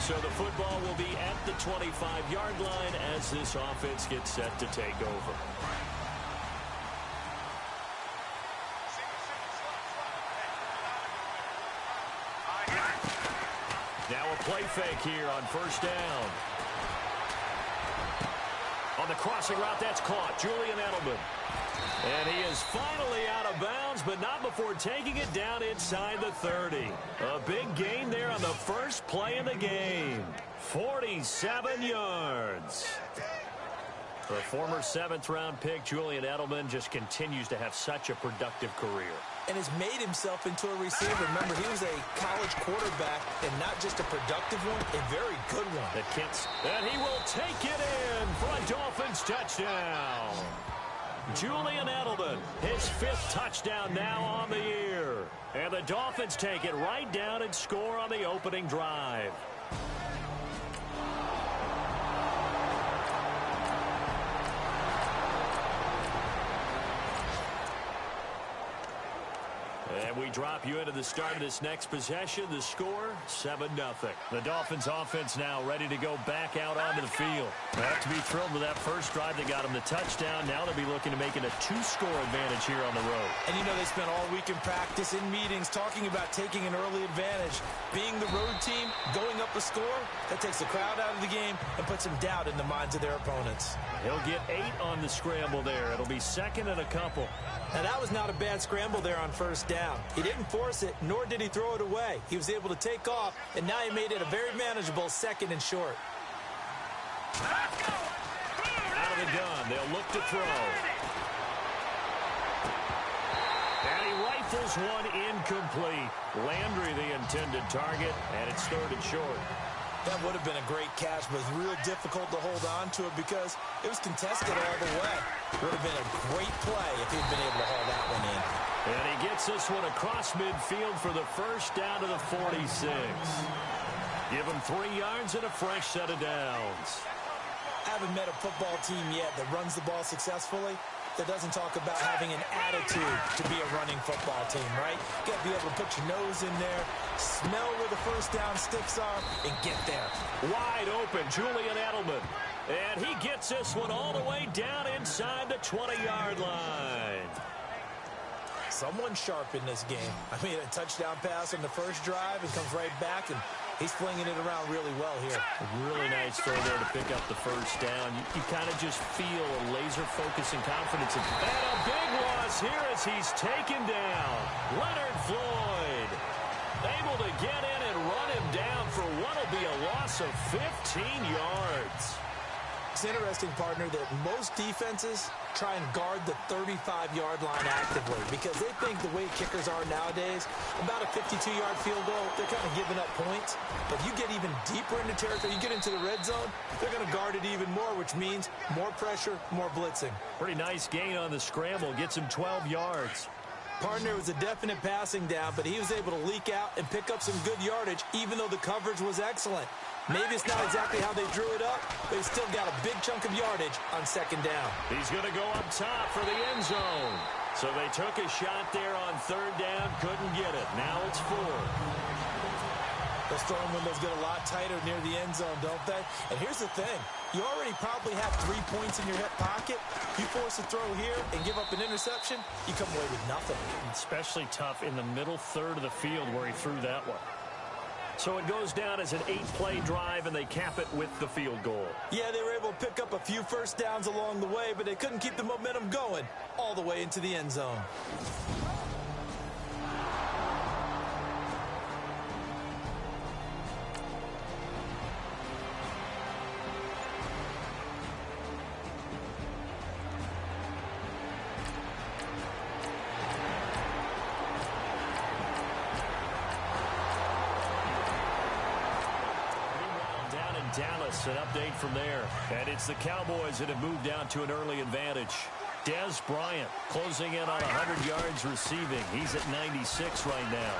So the football will be at the 25-yard line as this offense gets set to take over. Now a play fake here on first down. On the crossing route, that's caught. Julian Edelman. And he is finally out of bounds, but not before taking it down inside the 30. A big gain there on the first play of the game. 47 yards. The former 7th-round pick, Julian Edelman, just continues to have such a productive career. And has made himself into a receiver. Remember, he was a college quarterback, and not just a productive one, a very good one. And he will take it in for a Dolphins touchdown. Julian Edelman, his 5th touchdown now on the year. And the Dolphins take it right down and score on the opening drive. And we drop you into the start of this next possession. The score, 7-0. The Dolphins offense now ready to go back out onto the field. They have to be thrilled with that first drive that got them the touchdown. Now they'll be looking to make it a 2-score advantage here on the road. And you know they spent all week in practice, in meetings, talking about taking an early advantage. Being the road team, going up a score, that takes the crowd out of the game and puts some doubt in the minds of their opponents. He'll get 8 on the scramble there. It'll be 2nd and a couple. Now, that was not a bad scramble there on first down. He didn't force it, nor did he throw it away. He was able to take off, and now he made it a very manageable 2nd and short. Out of the gun, they'll look to throw. And he rifles one incomplete. Landry the intended target, and it's 3rd and short. That would have been a great catch, but it was real difficult to hold on to it because it was contested all the way. It would have been a great play if he'd been able to haul that one in. And he gets this one across midfield for the first down to the 46. Give him 3 yards and a fresh set of downs. I haven't met a football team yet that runs the ball successfully that doesn't talk about having an attitude to be a running football team, right? You got to be able to put your nose in there, smell where the first down sticks are, and get there. Wide open, Julian Edelman. And he gets this one all the way down inside the 20-yard line. Someone sharp in this game. I mean, a touchdown pass on the first drive and comes right back, and he's flinging it around really well here. A really nice throw there to pick up the first down. You kind of just feel a laser focus and confidence. And a big loss here as he's taken down. Leonard Floyd able to get in and run him down for what will be a loss of 15 yards. It's interesting, partner, that most defenses try and guard the 35-yard line actively because they think the way kickers are nowadays, about a 52-yard field goal, they're kind of giving up points. But you get even deeper into territory, you get into the red zone, they're going to guard it even more, which means more pressure, more blitzing. Pretty nice gain on the scramble. Gets him 12 yards. Partner was a definite passing down, but he was able to leak out and pick up some good yardage, even though the coverage was excellent. Maybe it's not exactly how they drew it up, but he's still got a big chunk of yardage on 2nd down. He's going to go up top for the end zone. So they took a shot there on 3rd down, couldn't get it. Now it's 4. Those throwing windows get a lot tighter near the end zone, don't they? And here's the thing. You already probably have 3 points in your hip pocket. You force a throw here and give up an interception, you come away with nothing. Especially tough in the middle 3rd of the field where he threw that one. So it goes down as an 8-play drive, and they cap it with the field goal. Yeah, they were able to pick up a few first downs along the way, but they couldn't keep the momentum going all the way into the end zone. Dallas, an update from there. And it's the Cowboys that have moved down to an early advantage. Dez Bryant closing in on 100 yards receiving. He's at 96 right now.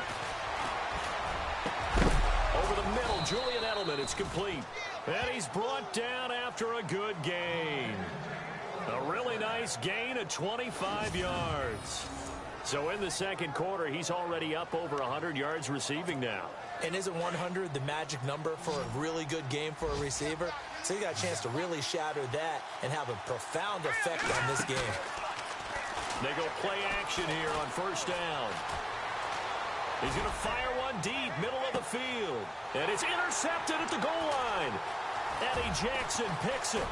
Over the middle, Julian Edelman. It's complete. And he's brought down after a good gain. A really nice gain of 25 yards. So in the second quarter, he's already up over 100 yards receiving now. And isn't 100 the magic number for a really good game for a receiver? So he got a chance to really shatter that and have a profound effect on this game. They go play action here on first down. He's going to fire one deep, middle of the field. And it's intercepted at the goal line. Eddie Jackson picks it.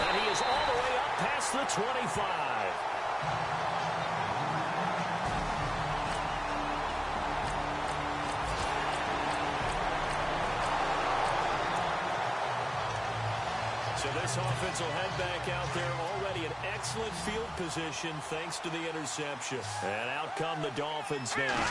And he is all the way up past the 25. So this offense will head back out there, already in excellent field position thanks to the interception. And out come the Dolphins now.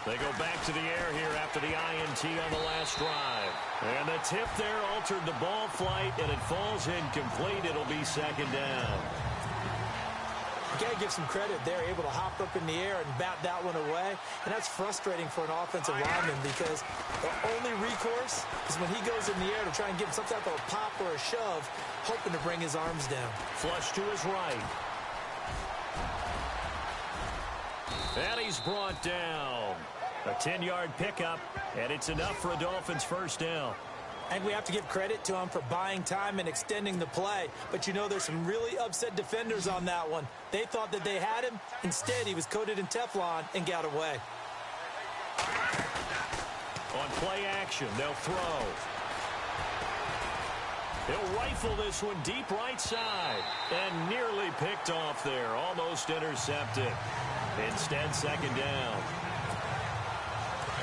They go back to the air here after the INT on the last drive. And the tip there altered the ball flight, and it falls incomplete. It'll be second down. You got to give some credit. They're able to hop up in the air and bat that one away. And that's frustrating for an offensive lineman because the only recourse is when he goes in the air to try and give some type of a pop or a shove, hoping to bring his arms down. Flush to his right. And he's brought down. A 10-yard pickup, and it's enough for a Dolphins first down. And we have to give credit to him for buying time and extending the play. But you know, there's some really upset defenders on that one. They thought that they had him. Instead, he was coated in Teflon and got away. On play action, they'll throw. He'll rifle this one deep right side. And nearly picked off there. Almost intercepted. Instead, second down.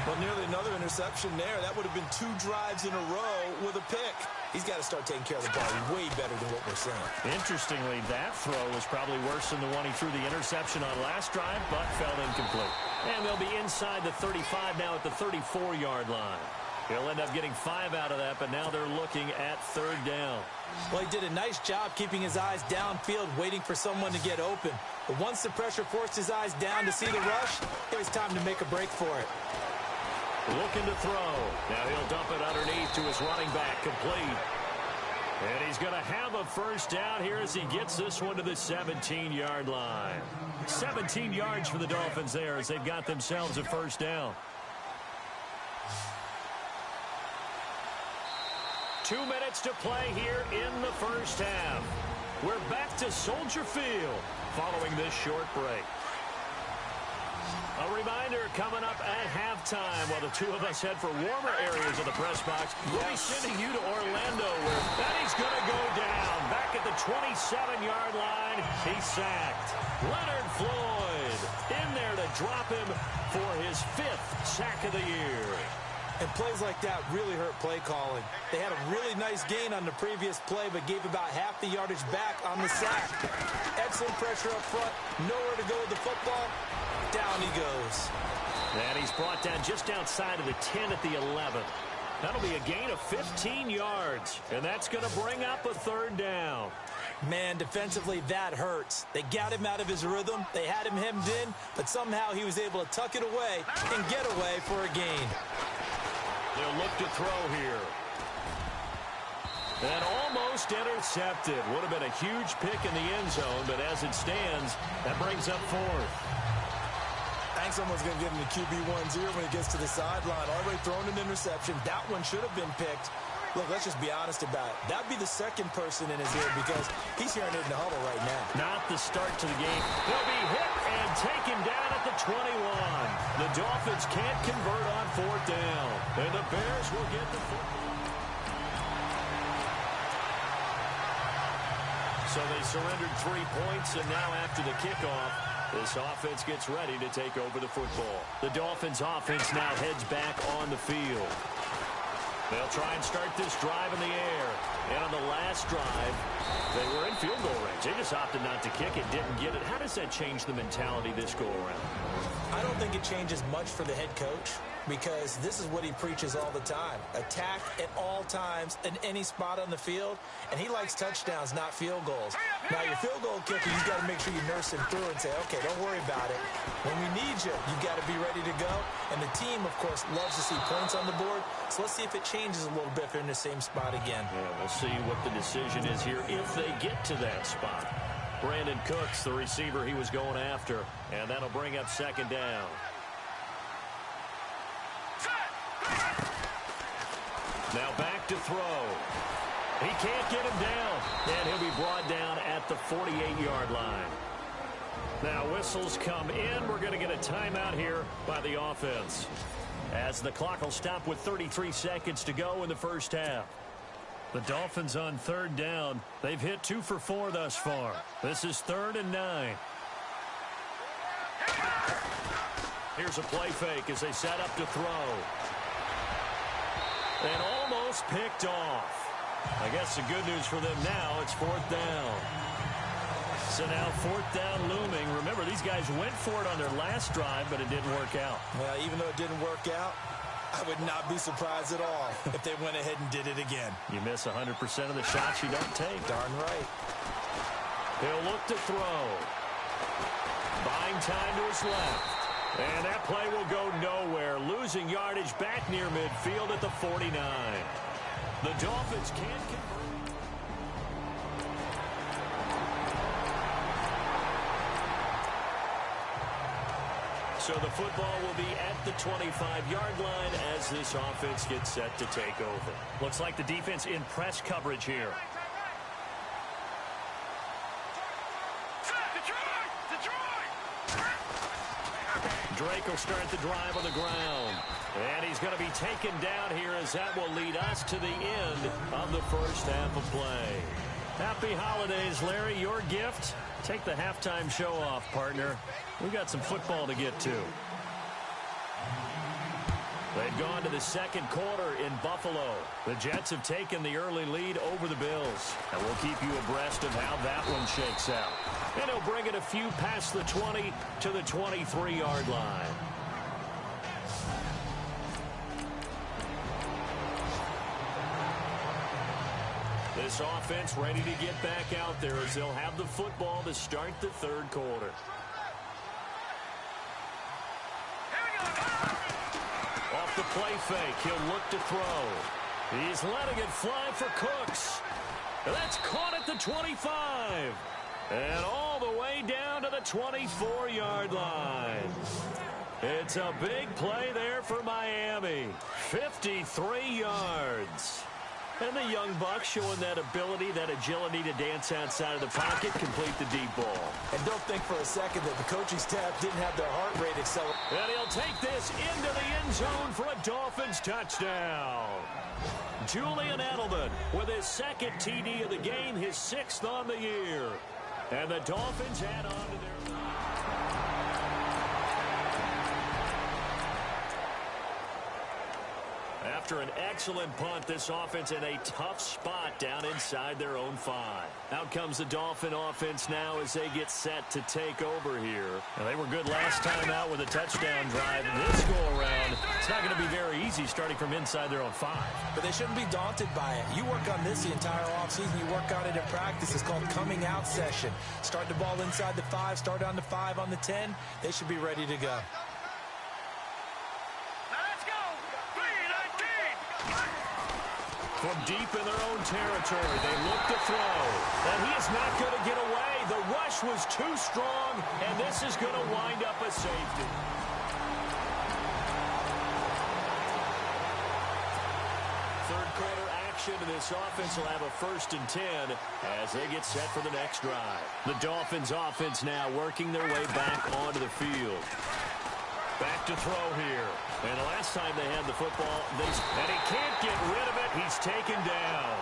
Well, nearly another interception there. That would have been 2 drives in a row with a pick. He's got to start taking care of the ball way better than what we're seeing. Interestingly, that throw was probably worse than the one he threw the interception on last drive, but fell incomplete. And they'll be inside the 35 now at the 34-yard line. He'll end up getting 5 out of that, but now they're looking at third down. Well, he did a nice job keeping his eyes downfield, waiting for someone to get open. But once the pressure forced his eyes down to see the rush, it was time to make a break for it. Looking to throw. Now he'll dump it underneath to his running back, complete. And he's going to have a first down here as he gets this one to the 17-yard line. 17 yards for the Dolphins there as they've got themselves a first down. 2 minutes to play here in the first half. We're back to Soldier Field following this short break. A reminder coming up at halftime while the two of us head for warmer areas of the press box. We'll be sending you to Orlando where Benny's going to go down. Back at the 27-yard line, he's sacked. Leonard Floyd in there to drop him for his 5th sack of the year. And plays like that really hurt play calling. They had a really nice gain on the previous play, but gave about half the yardage back on the sack. Excellent pressure up front, nowhere to go with the football. Down he goes. And he's brought down just outside of the 10 at the 11. That'll be a gain of 15 yards, and that's going to bring up a third down. Man, defensively, that hurts. They got him out of his rhythm. They had him hemmed in, but somehow he was able to tuck it away and get away for a gain. They'll look to throw here. And almost intercepted. Would have been a huge pick in the end zone, but as it stands, that brings up 4th. I think someone's going to give him the QB 1-0 when he gets to the sideline. Already thrown an interception. That one should have been picked. Look, let's just be honest about it. That'd be the second person in his ear because he's hearing it in the huddle right now. Not the start to the game. He'll be hit and taken down at the 21. The Dolphins can't convert on 4th down. And the Bears will get the football. So they surrendered 3 points, and now after the kickoff, this offense gets ready to take over the football. The Dolphins offense now heads back on the field. They'll try and start this drive in the air. And on the last drive, they were in field goal range. They just opted not to kick it, didn't get it. How does that change the mentality this go around? I don't think it changes much for the head coach because this is what he preaches all the time. Attack at all times in any spot on the field, and he likes touchdowns, not field goals. Now, your field goal kicker, you've got to make sure you nurse him through and say, okay, don't worry about it. When we need you, you've got to be ready to go. And the team, of course, loves to see points on the board. So let's see if it changes a little bit if they're in the same spot again. Yeah, we'll see what the decision is here if they get to that spot. Brandon Cooks, the receiver he was going after. And that'll bring up second down. Now back to throw. He can't get him down. And he'll be brought down at the 48-yard line. Now whistles come in. We're going to get a timeout here by the offense, as the clock will stop with 33 seconds to go in the first half. The Dolphins on third down. They've hit 2 for 4 thus far. This is 3rd and 9. Here's a play fake as they set up to throw. And almost picked off. I guess the good news for them now, it's 4th down. So now 4th down looming. Remember, these guys went for it on their last drive, but it didn't work out. Well, even though it didn't work out, I would not be surprised at all if they went ahead and did it again. You miss 100% of the shots you don't take. Darn right. He'll look to throw. Buying time to his left. And that play will go nowhere. Losing yardage back near midfield at the 49. The Dolphins can't convert. So the football will be at the 25-yard line as this offense gets set to take over. Looks like the defense in press coverage here. Drake will start the drive on the ground. And he's going to be taken down here, as that will lead us to the end of the first half of play. Happy holidays, Larry. Your gift? Take the halftime show off, partner. We got some football to get to. They've gone to the second quarter in Buffalo. The Jets have taken the early lead over the Bills. And we'll keep you abreast of how that one shakes out. And he'll bring it a few past the 20 to the 23-yard line. This offense ready to get back out there as they'll have the football to start the third quarter. Off the play fake, he'll look to throw. He's letting it fly for Cooks. That's caught at the 25. And all the way down to the 24-yard line. It's a big play there for Miami. 53 yards. And the young Bucks showing that ability, that agility to dance outside of the pocket, complete the deep ball. And don't think for a second that the coaching staff didn't have their heart rate accelerate. And he'll take this into the end zone for a Dolphins touchdown. Julian Edelman with his second TD of the game, his 6th on the year. And the Dolphins add on to their... After an excellent punt, this offense in a tough spot down inside their own 5. Out comes the Dolphin offense now as they get set to take over here. Now, they were good last time out with a touchdown drive. This go-around, it's not going to be very easy starting from inside their own 5. But they shouldn't be daunted by it. You work on this the entire offseason. You work on it in practice. It's called coming out session. Start the ball inside the 5, start on the 5, on the 10. They should be ready to go. From deep in their own territory, they look to throw. And he is not going to get away. The rush was too strong, and this is going to wind up a safety. Third quarter action, and this offense will have a 1st and 10 as they get set for the next drive. The Dolphins offense now working their way back onto the field. Back to throw here. And the last time they had the football, and he can't get rid of it. He's taken down.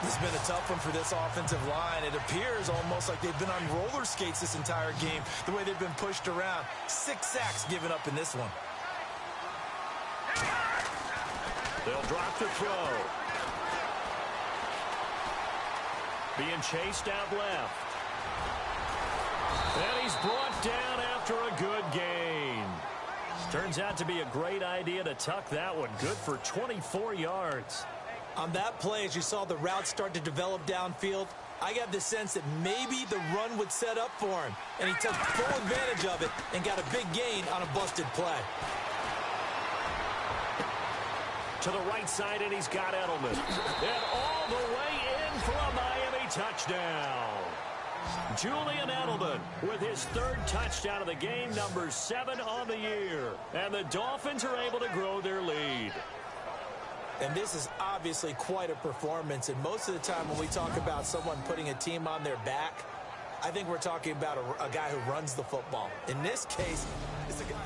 This has been a tough one for this offensive line. It appears almost like they've been on roller skates this entire game, the way they've been pushed around. 6 sacks given up in this one. They'll drop the throw. Being chased out left. And he's brought down after a good gain. Turns out to be a great idea to tuck that one. Good for 24 yards. On that play, as you saw the route start to develop downfield, I got the sense that maybe the run would set up for him. And he took full advantage of it and got a big gain on a busted play. To the right side, and he's got Edelman. And all the way for a Miami touchdown. Julian Edelman with his third touchdown of the game, number 7 on the year. And the Dolphins are able to grow their lead. And this is obviously quite a performance. And most of the time when we talk about someone putting a team on their back, I think we're talking about a guy who runs the football. In this case, it's a guy...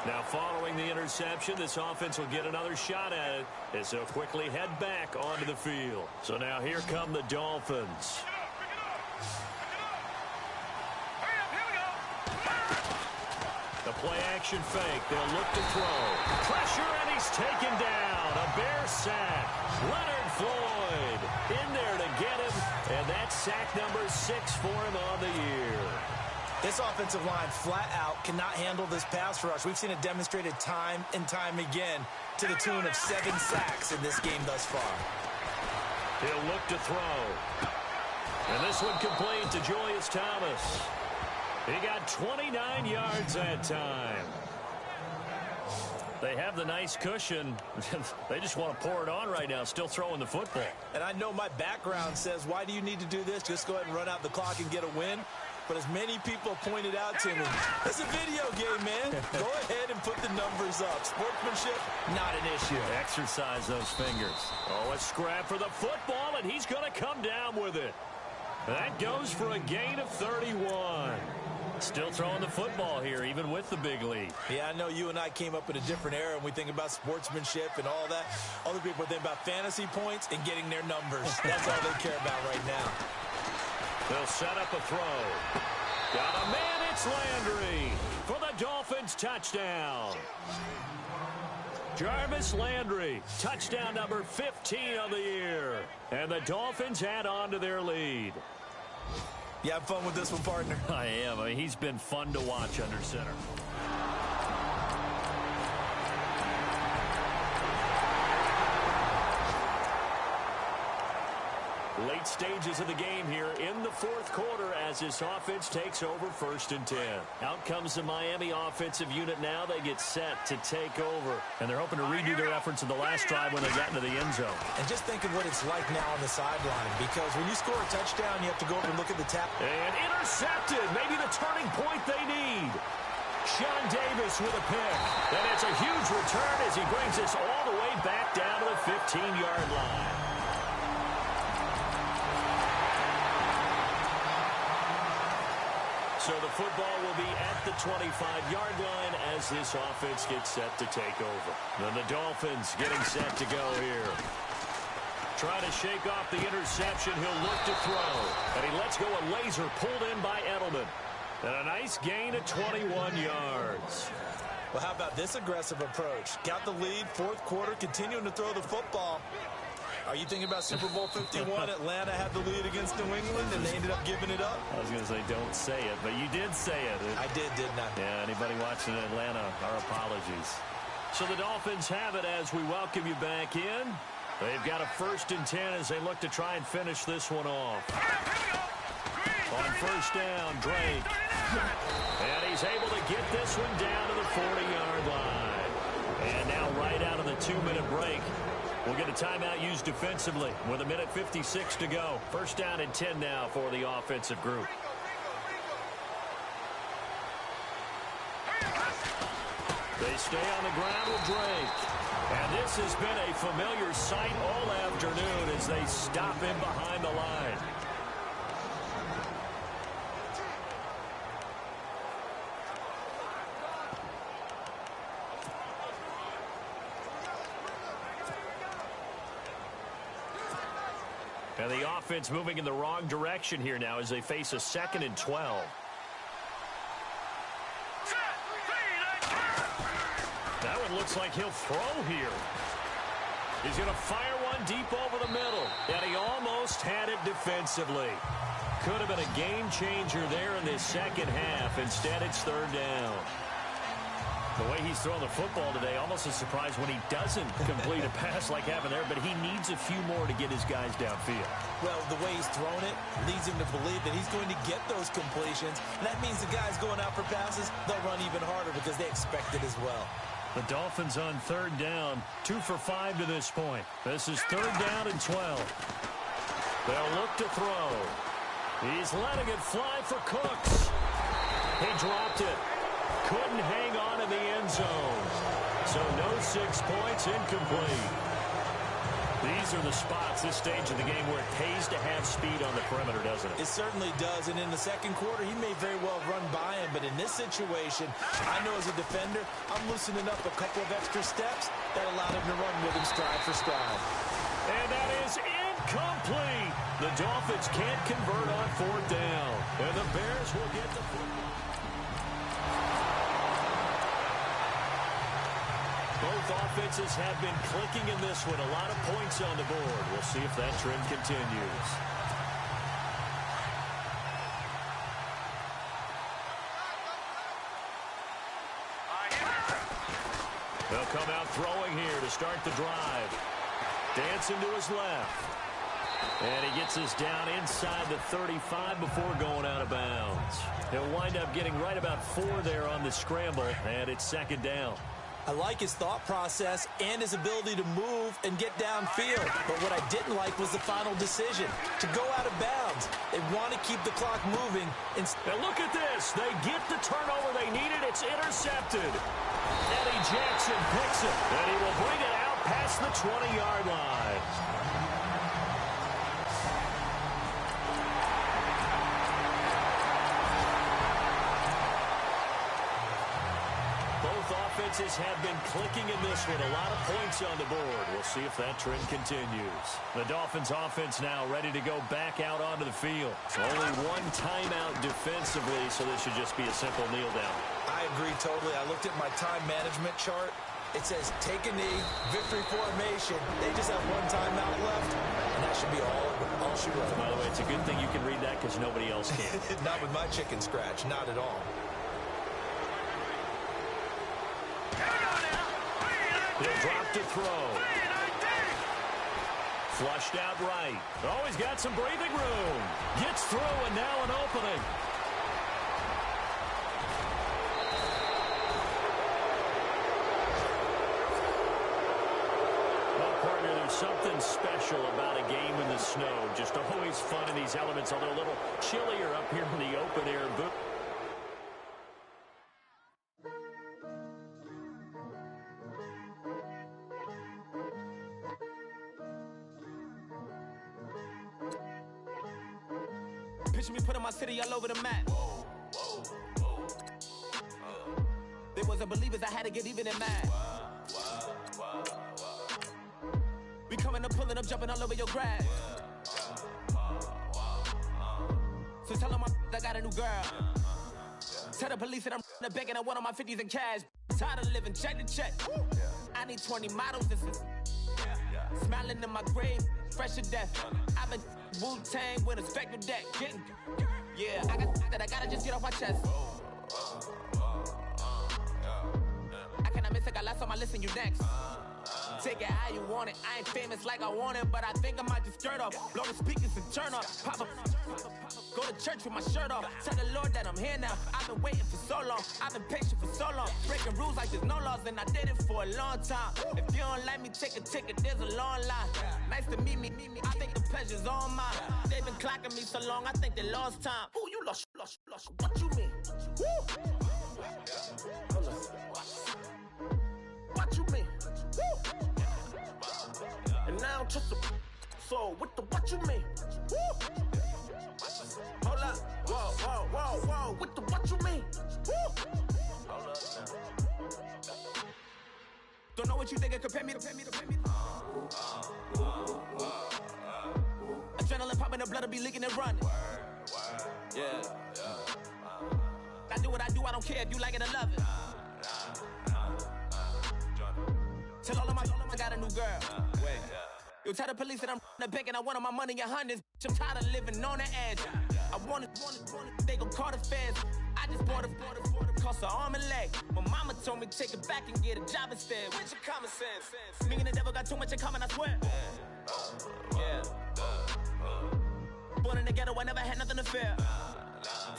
Now, following the interception, this offense will get another shot at it as they'll quickly head back onto the field. So now here come the Dolphins. The play-action fake. They'll look to throw. Pressure, and he's taken down. A Bear sack. Leonard Floyd in there to get him. And that's sack number 6 for him on the year. This offensive line flat out cannot handle this pass rush. We've seen it demonstrated time and time again to the tune of 7 sacks in this game thus far. He'll look to throw. And this one complete to Julius Thomas. He got 29 yards that time. They have the nice cushion. They just want to pour it on right now, still throwing the football. And I know my background says, why do you need to do this? Just go ahead and run out the clock and get a win. But as many people pointed out to me, it's a video game, man. Go ahead and put the numbers up. Sportsmanship, not an issue. Exercise those fingers. Oh, a scrap for the football, and he's going to come down with it. That goes for a gain of 31. Still throwing the football here, even with the big lead. Yeah, I know you and I came up in a different era, and we think about sportsmanship and all that. Other people think about fantasy points and getting their numbers. That's all they care about right now. They'll set up a throw. Got a man, it's Landry for the Dolphins touchdown. Jarvis Landry, touchdown number 15 of the year. And the Dolphins add on to their lead. You have fun with this one, partner? I am. I mean, he's been fun to watch under center. Late stages of the game here in the fourth quarter as this offense takes over 1st and 10. Out comes the Miami offensive unit now. They get set to take over. And they're hoping to redo their efforts in the last drive when they got into the end zone. And just think of what it's like now on the sideline, because when you score a touchdown, you have to go over and look at the tap. And intercepted. Maybe the turning point they need. Sean Davis with a pick. And it's a huge return as he brings us all the way back down to the 15-yard line. So the football will be at the 25-yard line as this offense gets set to take over. Then the Dolphins getting set to go here. Trying to shake off the interception. He'll look to throw. And he lets go a laser pulled in by Edelman. And a nice gain of 21 yards. Well, how about this aggressive approach? Got the lead, fourth quarter, continuing to throw the football. Are you thinking about Super Bowl 51? Atlanta had the lead against New England, and they ended up giving it up? I was going to say, don't say it, but you did say it. I did, didn't I? Yeah, anybody watching Atlanta, our apologies. So the Dolphins have it as we welcome you back in. They've got a 1st and 10 as they look to try and finish this one off. On 1st down, Drake. And he's able to get this one down to the 40-yard line. And now right out of the 2-minute break, we'll get a timeout used defensively with 1:56 to go. 1st down and 10 now for the offensive group. They stay on the ground with Drake. And this has been a familiar sight all afternoon as they stop him behind the line. And the offense moving in the wrong direction here now as they face a 2nd and 12. That one looks like he'll throw here. He's going to fire one deep over the middle. And he almost had it defensively. Could have been a game changer there in this second half. Instead, it's 3rd down. The way he's throwing the football today, almost a surprise when he doesn't complete a pass like happened there, but he needs a few more to get his guys downfield. Well, the way he's thrown it leads him to believe that he's going to get those completions. And that means the guys going out for passes, they'll run even harder because they expect it as well. The Dolphins on third down, 2 for 5 to this point. This is third down and 12. They'll look to throw. He's letting it fly for Cooks. He dropped it. Couldn't hang on in the end zone. So no 6 points, incomplete. These are the spots, this stage of the game, where it pays to have speed on the perimeter, doesn't it? It certainly does, and in the second quarter, he may very well run by him, but in this situation, I know as a defender, I'm loosening up a couple of extra steps that allowed him to run with him stride for stride. And that is incomplete. The Dolphins can't convert on fourth down, and the Bears will get the football. Both offenses have been clicking in this one. A lot of points on the board. We'll see if that trend continues. They'll come out throwing here to start the drive. Dancing to his left. And he gets us down inside the 35 before going out of bounds. He'll wind up getting right about 4 there on the scramble, and it's second down. I like his thought process and his ability to move and get downfield. But what I didn't like was the final decision, to go out of bounds. They want to keep the clock moving. And look at this. They get the turnover they needed. It's intercepted. Eddie Jackson picks it, and he will bring it out past the 20-yard line. Offenses have been clicking in this one. A lot of points on the board. We'll see if that trend continues. The Dolphins offense now ready to go back out onto the field. Only one timeout defensively, so this should just be a simple kneel down. I agree totally. I looked at my time management chart. It says take a knee, victory formation. They just have one timeout left, and that should be all she wrote. By the way, it's a good thing you can read that because nobody else can. Not with my chicken scratch. Not at all. He'll drop to throw. Flushed out right. Oh, he's got some breathing room. Gets through, and now an opening. Well, partner, there's something special about a game in the snow. Just always fun in these elements, although a little chillier up here in the open air booth. Picture me putting my city all over the map. They wasn't believers, I had to get even and mad. We coming up, pulling up, jumping all over your grass. So tell them I got a new girl. Tell the police that I'm begging at one of my 50s in cash. Tired of living check to check. I need 20 models, this is smiling in my grave, fresh to death. I've been Wu-Tang with a spectral deck. Yeah, I got that I gotta just get off my chest. I cannot miss it, got last on my list and you next. Take it how you want it. I ain't famous like I want it, but I think I might just skirt off. Blow the speakers and turn up. Pop up. Go to church with my shirt off. Tell the Lord that I'm here now. I've been waiting for so long. I've been patient for so long. Breaking rules like there's no laws, and I did it for a long time. If you don't like me, take a ticket. There's a long line. Nice to meet me. I think the pleasure's all mine. They've been clocking me so long, I think they lost time. Ooh, you lost. What you mean? Woo! What you mean? Woo! And now just a so with the what you mean? Woo! Hold up, whoa, with the what you mean? Woo! Hold up now. Don't know what you think, compare me to. Adrenaline popping, the blood will be leaking and running. Yeah. I do what I do, I don't care if you like it or love it. Tell all of my I got a new girl. Wait. You tell the police that I'm the bank and I want all my money in hundreds. I'm tired of living on the edge. I want it, they gon' call the feds. I just bought a cost an arm and leg. My mama told me take it back and get a job instead. Where's your common sense? Me and the devil got too much in common, I swear. Yeah. Born in the ghetto, I never had nothing to fear.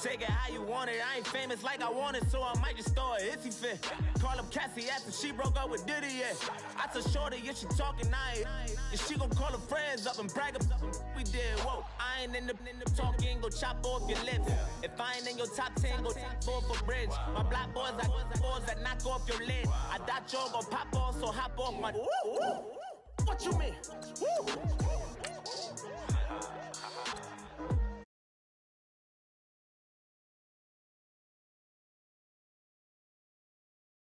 Take it how you want it. I ain't famous like I want it, so I might just throw it if he fit. Call up Cassie after she broke up with Diddy, yeah. I told Shorty if she talking, and she gon' call her friends up and brag about we did. Whoa, I ain't in the talking, go chop off your lips. If I ain't in your top 10, go top 4 for bridge. My black boys like boys that knock off your lid. I thought y'all gon' pop off, so hop off my. What you mean? Woo.